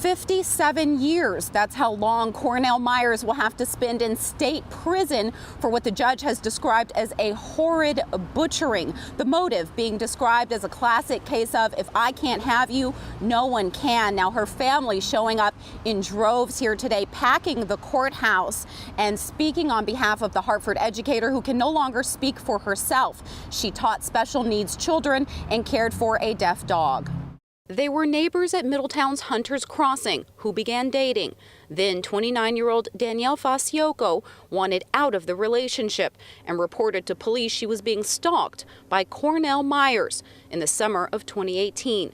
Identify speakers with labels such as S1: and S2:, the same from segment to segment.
S1: 57 years. That's how long Cornel Myers will have to spend in state prison for what the judge has described as a horrid butchering. The motive being described as a classic case of if I can't have you, no one can. Now her family showing up in droves here today, packing the courthouse and speaking on behalf of the Hartford educator who can no longer speak for herself. She taught special needs children and cared for a deaf dog. They were neighbors at Middletown's Hunter's Crossing who began dating. Then 29-year-old Danielle Fasciocco wanted out of the relationship and reported to police she was being stalked by Cornel Myers in the summer of 2018.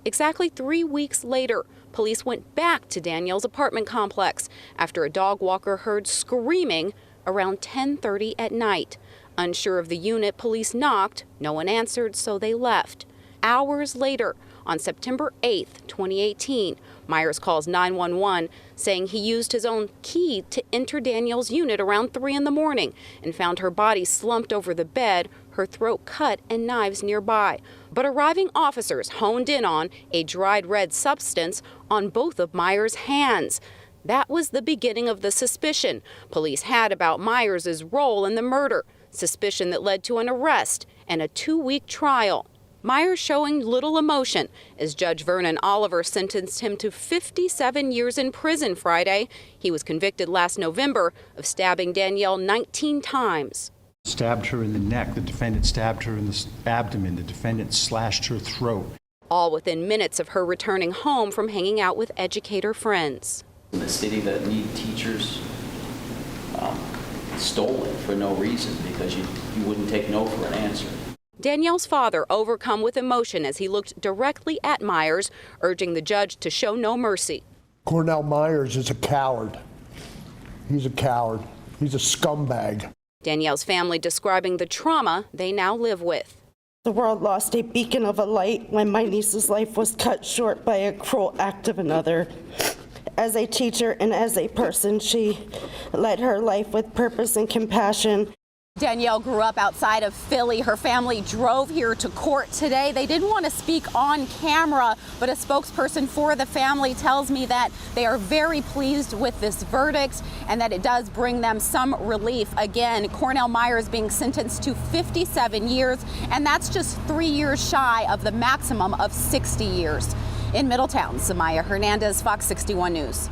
S1: Exactly 3 weeks later, police went back to Danielle's apartment complex after a dog walker heard screaming around 10:30 at night. Unsure of the unit, police knocked. No one answered, so they left. Hours later, on September 8th, 2018, Myers calls 911 saying he used his own key to enter Danielle's unit around 3 in the morning and found her body slumped over the bed, her throat cut and knives nearby. But arriving officers honed in on a dried red substance on both of Myers' hands. That was the beginning of the suspicion police had about Myers' role in the murder, suspicion that led to an arrest and a 2-week trial. Myers showing little emotion as Judge Vernon Oliver sentenced him to 57 years in prison Friday. He was convicted last November of stabbing Danielle 19 times.
S2: Stabbed her in the neck. The defendant stabbed her in the abdomen. The defendant slashed her throat.
S1: All within minutes of her returning home from hanging out with educator friends.
S3: In the city that need teachers stolen for no reason because you wouldn't take no for an answer.
S1: Danielle's father overcome with emotion as he looked directly at Myers, urging the judge to show no mercy.
S4: Cornel Myers is a coward. He's a coward. He's a scumbag.
S1: Danielle's family describing the trauma they now live with.
S5: The world lost a beacon of a light when my niece's life was cut short by a cruel act of another. As a teacher and as a person, she led her life with purpose and compassion.
S1: Danielle grew up outside of Philly. Her family drove here to court today. They didn't want to speak on camera, but a spokesperson for the family tells me that they are very pleased with this verdict and that it does bring them some relief. Again, Cornel Myers being sentenced to 57 years, and that's just 3 years shy of the maximum of 60 years. In Middletown, Samaya Hernandez, Fox 61 News.